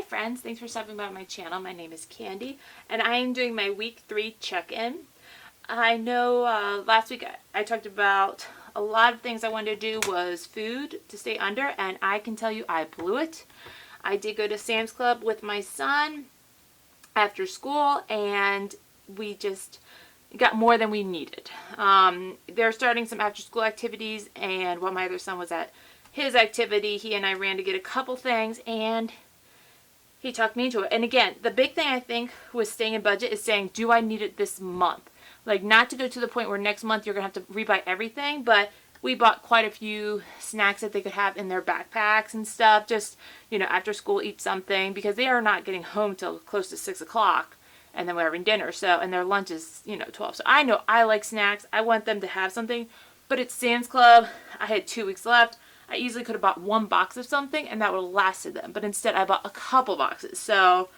friends, thanks for stopping by my channel. My name is Candy and I am doing my week 3 check-in. I know last week I talked about a lot of things I wanted to do was food to stay under, and I can tell you I blew it. I did go to Sam's Club with my son after school and we just got more than we needed. They're starting some after school activities, and while my other son was at his activity, he and I ran to get a couple things and he talked me into it. And again, the big thing I think with staying in budget is saying, do I need it this month? Like, not to go to the point where next month you're going to have to rebuy everything, but we bought quite a few snacks that they could have in their backpacks and stuff. Just, you know, after school, eat something, because they are not getting home till close to 6 o'clock. And then we're having dinner. So, and their lunch is, 12. So I know I like snacks. I want them to have something. But at Sam's Club, I had 2 weeks left. I easily could have bought 1 box of something and that would have lasted them. But instead I bought a couple boxes. So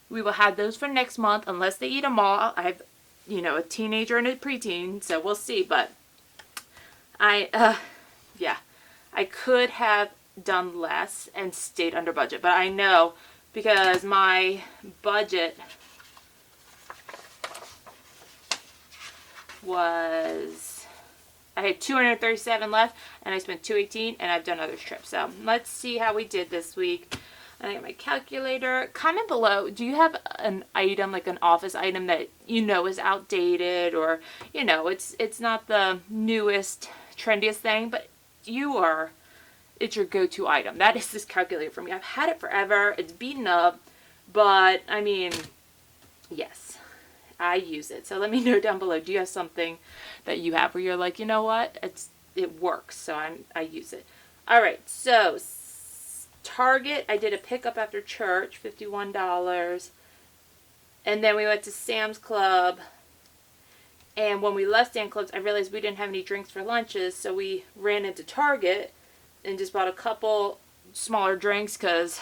we will have those for next month unless they eat them all. I have, a teenager and a preteen, so we'll see. But I could have done less and stayed under budget. But I know, because my budget was, I had $237 left and I spent $218, and I've done other trips. So let's see how we did this week. I got my calculator. Comment below, do you have an item, like an office item that is outdated, or it's not the newest trendiest thing, but it's your go-to item? That is this calculator for me. I've had it forever. It's beaten up, but I mean, yes, I use it. So let me know down below, do you have something that you have where you're like, you know what, it works, so I use it. All right, so Target, I did a pickup after church, $51, and then we went to Sam's Club, and when we left Sam's Club, I realized we didn't have any drinks for lunches, so we ran into Target and just bought a couple smaller drinks because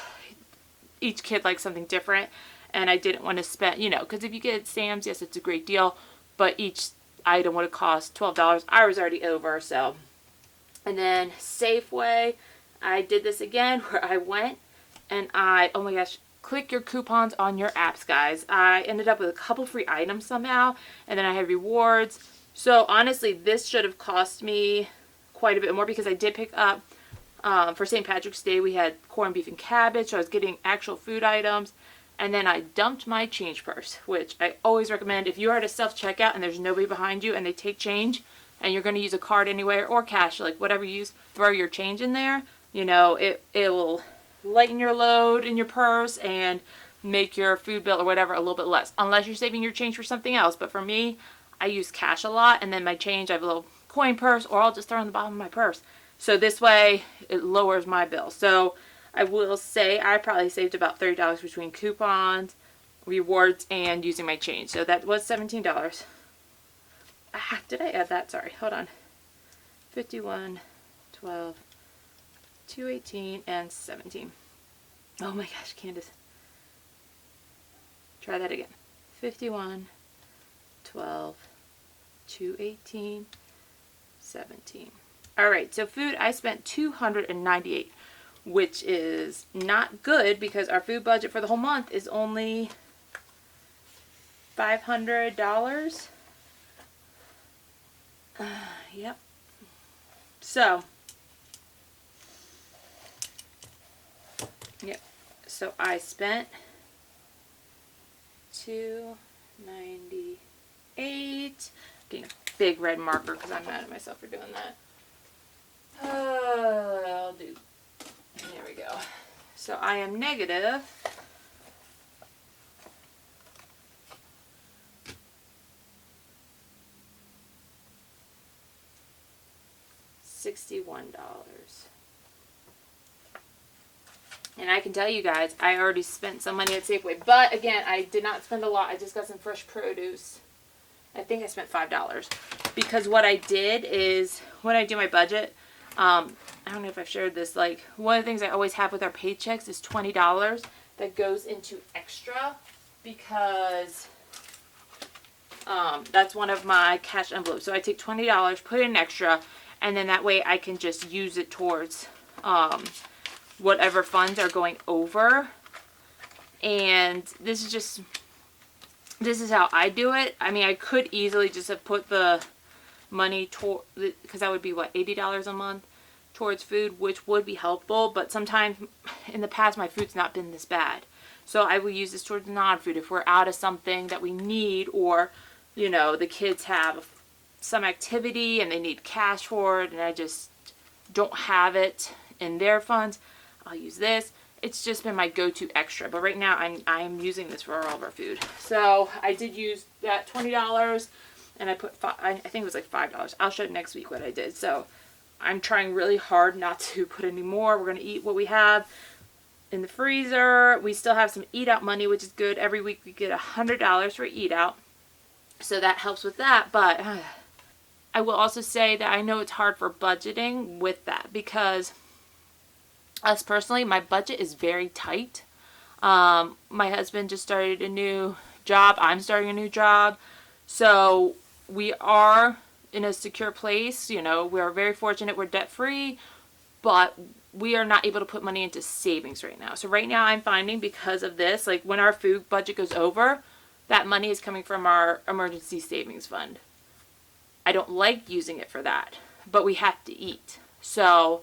each kid likes something different, and I didn't want to spend, because if you get at Sam's, yes, it's a great deal, but each item would have cost $12. I was already over, so. And then Safeway, I did this again where I went and oh my gosh, click your coupons on your apps, guys. I ended up with a couple free items somehow, and then I had rewards. So honestly, this should have cost me quite a bit more, because I did pick up, for St. Patrick's Day, we had corned beef and cabbage, so I was getting actual food items. And then I dumped my change purse, which I always recommend. If you are at a self-checkout and there's nobody behind you and they take change, and you're going to use a card anywhere or cash, like whatever you use, throw your change in there. It will lighten your load in your purse and make your food bill or whatever a little bit less, unless you're saving your change for something else. But for me, I use cash a lot, and then my change, I have a little coin purse, or I'll just throw it in the bottom of my purse. So this way, it lowers my bill. So I will say I probably saved about $30 between coupons, rewards, and using my change. So that was $17. Did I add that? Sorry, hold on. 51, 12, 218, and 17. Oh my gosh, Candace. Try that again. 51, 12, 218, 17. All right, so food, I spent $298, which is not good because our food budget for the whole month is only $500. Yep. So, yep. So I spent $298. Getting a big red marker because I'm mad at myself for doing that. I'll do. There we go. So I am negative $61. And I can tell you guys, I already spent some money at Safeway. But again, I did not spend a lot. I just got some fresh produce. I think I spent $5. Because what I did is, when I do my budget, I don't know if I've shared this, like, one of the things I always have with our paychecks is $20 that goes into extra, because that's one of my cash envelopes. So I take $20, put in extra, and then that way I can just use it towards whatever funds are going over And this is how I do it. I mean, I could easily just have put the money toward, because that would be what, $80 a month towards food, which would be helpful. But sometimes in the past, my food's not been this bad. So I will use this towards non-food if we're out of something that we need, or, you know, the kids have some activity and they need cash for it and I just don't have it in their funds. I'll use this. It's just been my go-to extra. But right now I'm using this for all of our food. So I did use that $20 and I put I think it was like $5. I'll show you next week what I did. So I'm trying really hard not to put any more. We're going to eat what we have in the freezer. We still have some eat out money, which is good. Every week we get $100 for eat out. So that helps with that. But I will also say that I know it's hard for budgeting with that, because us personally, my budget is very tight. My husband just started a new job. I'm starting a new job. So we are in a secure place. You know, we're very fortunate. We're debt free, but we are not able to put money into savings right now. So right now I'm finding, because of this, like when our food budget goes over, that money is coming from our emergency savings fund. I don't like using it for that, but we have to eat. So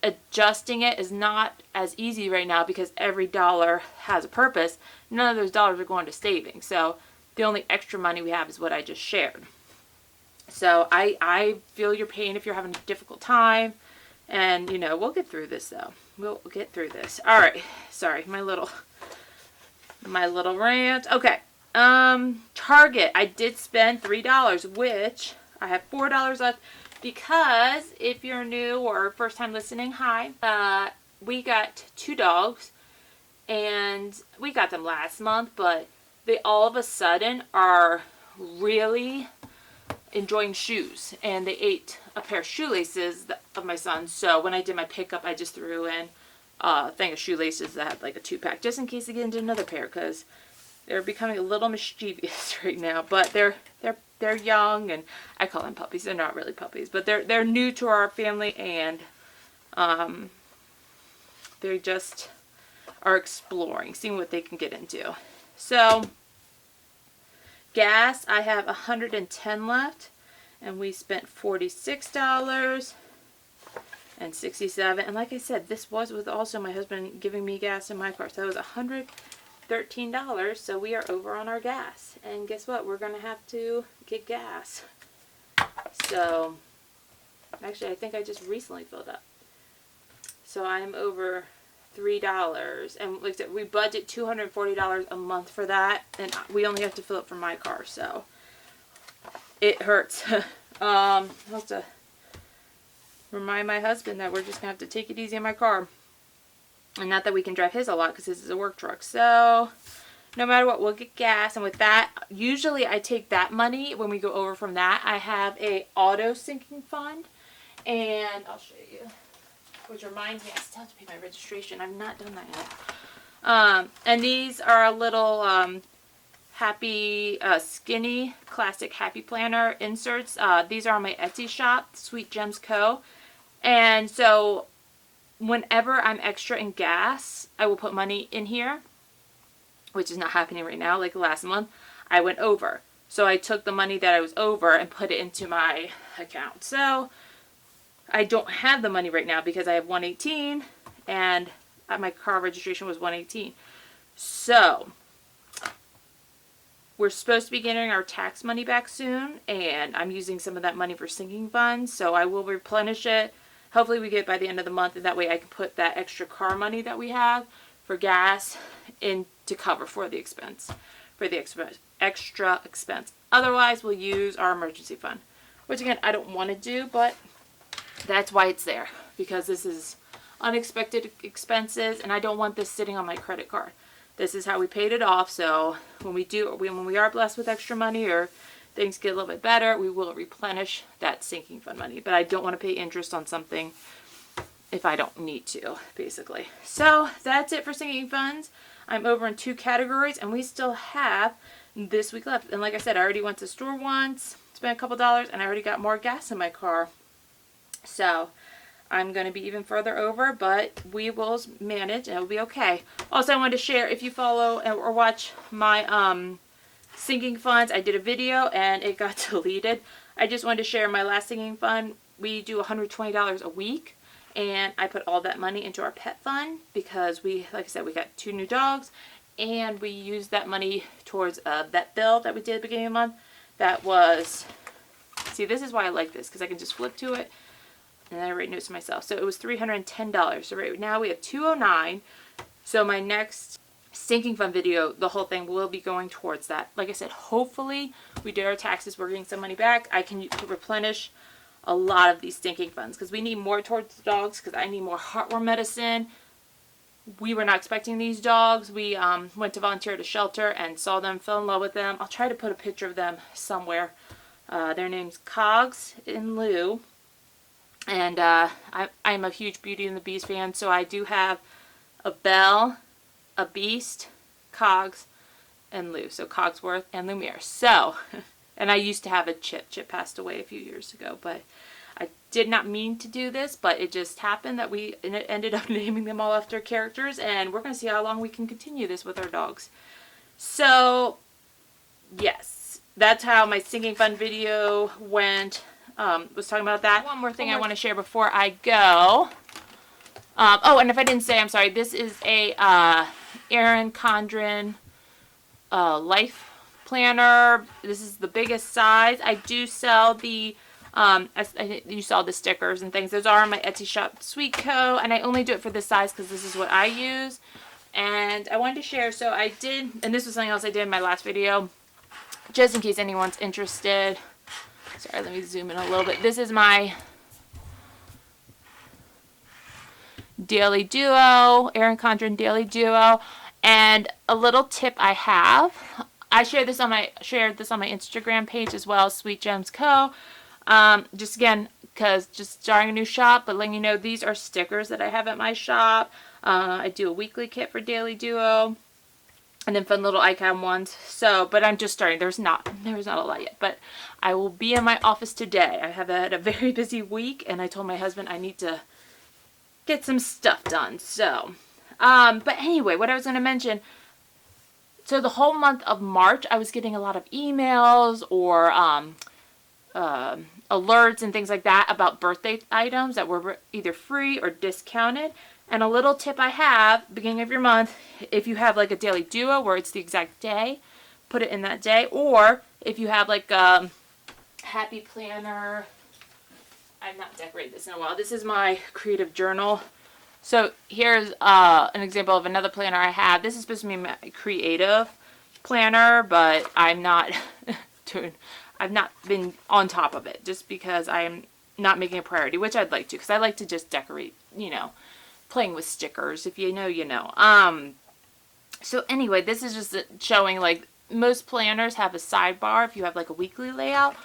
adjusting it is not as easy right now, because every dollar has a purpose. None of those dollars are going to savings. So the only extra money we have is what I just shared. So I feel your pain if you're having a difficult time. And, you know, we'll get through this, though. We'll get through this. All right. Sorry, my little rant. Okay. Target. I did spend $3, which I have $4 left, because if you're new or first time listening, hi. We got 2 dogs, and we got them last month, but they all of a sudden are really enjoying shoes, and they ate a pair of shoelaces of my son's. So when I did my pickup, I just threw in a thing of shoelaces that had like a 2-pack, just in case they get into another pair, because they're becoming a little mischievous right now. But they're young, and I call them puppies. They're not really puppies, but they're new to our family, and they just are exploring, seeing what they can get into. So gas, I have $110 left, and we spent $46 and $67. And like I said, this was with also my husband giving me gas in my car, so that was $113. So we are over on our gas, and guess what? We're gonna have to get gas. So actually, I think I just recently filled up, so I'm over $3. And like I said, we budget $240 a month for that, and we only have to fill up for my car, so it hurts. I'll have to remind my husband that we're just gonna have to take it easy in my car, and not that we can drive his a lot, because his is a work truck. So no matter what, we'll get gas. And with that, usually I take that money when we go over from that. I have a auto sinking fund, and I'll show you. Which reminds me, I still have to pay my registration. I've not done that yet. And these are a little happy, skinny, classic happy planner inserts. These are on my Etsy shop, Sweet Gems Co. And so whenever I'm extra in gas, I will put money in here, which is not happening right now. Like last month, I went over. So I took the money that I was over and put it into my account. So I don't have the money right now because I have 118, and my car registration was 118. So we're supposed to be getting our tax money back soon, and I'm using some of that money for sinking funds, so I will replenish it. Hopefully we get it by the end of the month, and that way I can put that extra car money that we have for gas in to cover for the expense, extra expense. Otherwise, we'll use our emergency fund, which again, I don't want to do, but that's why it's there, because this is unexpected expenses, and I don't want this sitting on my credit card. This is how we paid it off, so when we are blessed with extra money or things get a little bit better, we will replenish that sinking fund money. But I don't want to pay interest on something if I don't need to, basically. So that's it for sinking funds. I'm over in 2 categories, and we still have this week left. And like I said, I already went to the store once, spent a couple dollars, and I already got more gas in my car. So I'm going to be even further over, but we will manage and it'll be okay. Also, I wanted to share, if you follow or watch my sinking funds, I did a video and it got deleted. I just wanted to share my last sinking fund. We do $120 a week, and I put all that money into our pet fund because we, like I said, we got 2 new dogs, and we used that money towards a vet bill that we did at the beginning of the month. That was, see, this is why I like this, because I can just flip to it and then I write notes to myself. So it was $310. So right now we have $209. So my next sinking fund video, the whole thing will be going towards that. Like I said, hopefully we did our taxes, we're getting some money back. I can replenish a lot of these sinking funds because we need more towards the dogs, because I need more heartworm medicine. We were not expecting these dogs. We went to volunteer at a shelter and saw them, fell in love with them. I'll try to put a picture of them somewhere. Their name's Cogs and Lou. And I'm a huge Beauty and the Beast fan, so I do have a Belle, a Beast, Cogs, and Lou. So Cogsworth and Lumiere. So, and I used to have a Chip. Chip passed away a few years ago, but I did not mean to do this, but it just happened that we ended up naming them all after characters, and we're going to see how long we can continue this with our dogs. So, yes, that's how my sinking fund video went. Was talking about that. One more thing I want to share before I go. Oh, and if I didn't say, I'm sorry. This is a Erin Condren life planner. This is the biggest size. I do sell the you saw the stickers and things. Those are on my Etsy shop, Sweet Co. And I only do it for this size because this is what I use. And I wanted to share. So I did, and this was something else I did in my last video, just in case anyone's interested. Sorry, let me zoom in a little bit. This is my Daily Duo, Erin Condren Daily Duo. And a little tip I have, I shared this on my Instagram page as well, Sweet Gems Co. Just again, because just starting a new shop, but letting you know these are stickers that I have at my shop. I do a weekly kit for Daily Duo. And then fun little icon ones. So, but I'm just starting. There's not a lot yet. But I will be in my office today. I have had a very busy week, and I told my husband I need to get some stuff done. So, but anyway, what I was going to mention. So the whole month of March, I was getting a lot of emails or alerts and things like that about birthday items that were either free or discounted. And a little tip I have, beginning of your month, if you have like a Daily Duo where it's the exact day, put it in that day. Or if you have like a Happy Planner, I've not decorated this in a while. This is my creative journal. So here's an example of another planner I have. This is supposed to be my creative planner, but I'm not I've not been on top of it just because I'm not making a priority, which I'd like to, because I like to just decorate, you know, playing with stickers. If you know, you know. So anyway, this is just showing like most planners have a sidebar if you have like a weekly layout.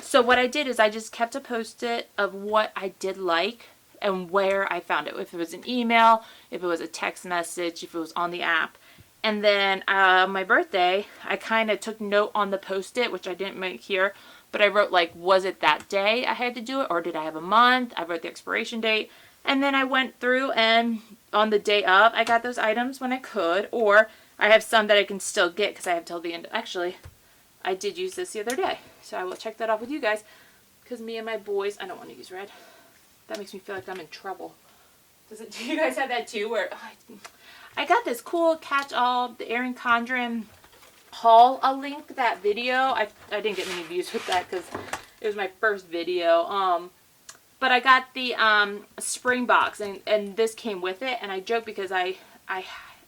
So what I did is I just kept a post-it of what I did like and where I found it. If it was an email, if it was a text message, if it was on the app. And then my birthday, I kind of took note on the post-it, which I didn't make here, but I wrote like, was it that day I had to do it, or did I have a month? I wrote the expiration date. And then I went through, and on the day of, I got those items when I could, or I have some that I can still get because I have till the end. Actually, I did use this the other day, so I will check that off with you guys, because me and my boys, I don't want to use red. That makes me feel like I'm in trouble. Do you guys have that too? Where I got this cool catch-all, the Erin Condren haul. I'll link that video. I didn't get many views with that because it was my first video. But I got the spring box, and this came with it. And I joke because I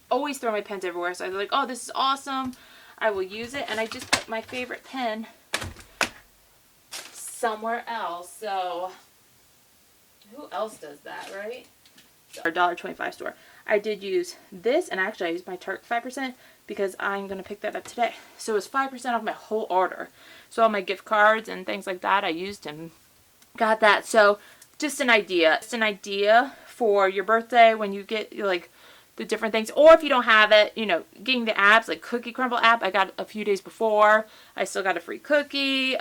always throw my pens everywhere. So I was like, oh, this is awesome. I will use it. And I just put my favorite pen somewhere else. So who else does that, right? Our $1.25 store. I did use this, and actually I used my Target 5% because I'm going to pick that up today. So it was 5% off my whole order. So all my gift cards and things like that I used and got that. So just an idea. Just an idea for your birthday when you get like the different things. Or if you don't have it, you know, getting the apps, like Cookie Crumble app, I got a few days before. I still got a free cookie.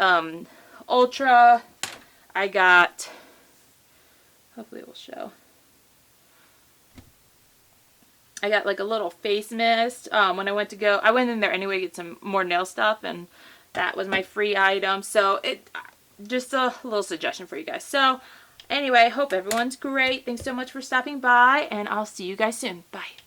Ultra. I got Hopefully it will show. I got like a little face mist when I went in there anyway to get some more nail stuff, and that was my free item. So just a little suggestion for you guys. So anyway, hope everyone's great. Thanks so much for stopping by, and I'll see you guys soon. Bye.